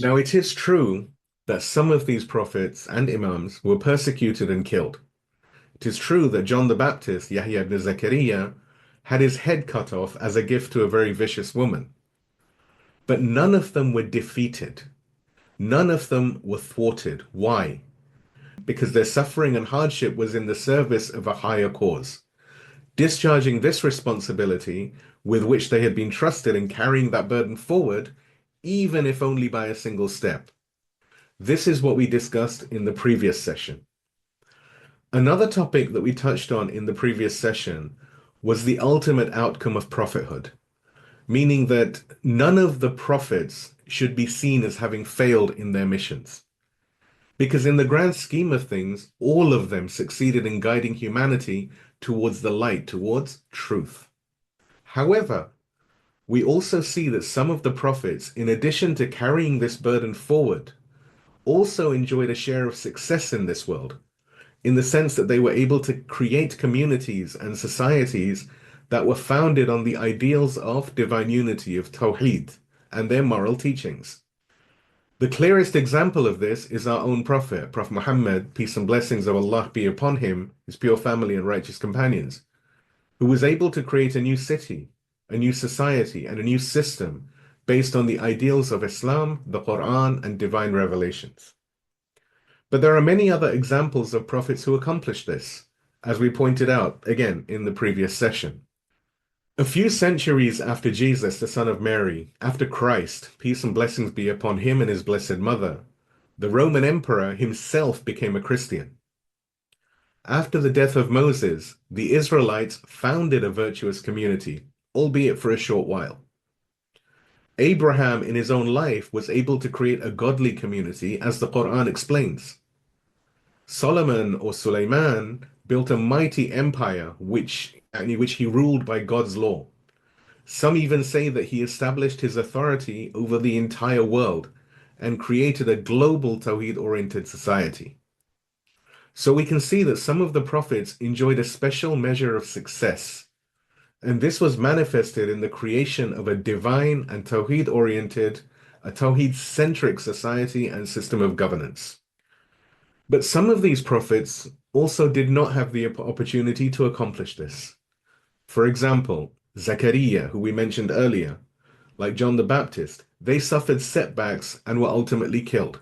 Now, it is true that some of these prophets and imams were persecuted and killed. It is true that John the Baptist, Yahya ibn Zakaria, had his head cut off as a gift to a very vicious woman. But none of them were defeated. None of them were thwarted. Why? Because their suffering and hardship was in the service of a higher cause, discharging this responsibility with which they had been trusted in carrying that burden forward, even if only by a single step. This is what we discussed in the previous session. Another topic that we touched on in the previous session was the ultimate outcome of prophethood, meaning that none of the prophets should be seen as having failed in their missions. Because in the grand scheme of things, all of them succeeded in guiding humanity towards the light, towards truth. However, we also see that some of the prophets, in addition to carrying this burden forward, also enjoyed a share of success in this world, in the sense that they were able to create communities and societies that were founded on the ideals of divine unity, of tawheed, and their moral teachings. The clearest example of this is our own Prophet, Prophet Muhammad, peace and blessings of Allah be upon him, his pure family and righteous companions, who was able to create a new city, a new society, and a new system based on the ideals of Islam, the Quran, and divine revelations. But there are many other examples of prophets who accomplished this, as we pointed out again in the previous session. A few centuries after Jesus, the son of Mary, after Christ, peace and blessings be upon him and his blessed mother, the Roman emperor himself became a Christian. After the death of Moses, the Israelites founded a virtuous community, albeit for a short while. Abraham, in his own life, was able to create a godly community, as the Quran explains. Solomon or Suleiman built a mighty empire which he ruled by God's law. Some even say that he established his authority over the entire world and created a global tawheed-oriented society. So we can see that some of the prophets enjoyed a special measure of success, and this was manifested in the creation of a divine and tawheed-oriented, a tawheed-centric society and system of governance. But some of these prophets also did not have the opportunity to accomplish this. For example, Zechariah, who we mentioned earlier, like John the Baptist, they suffered setbacks and were ultimately killed.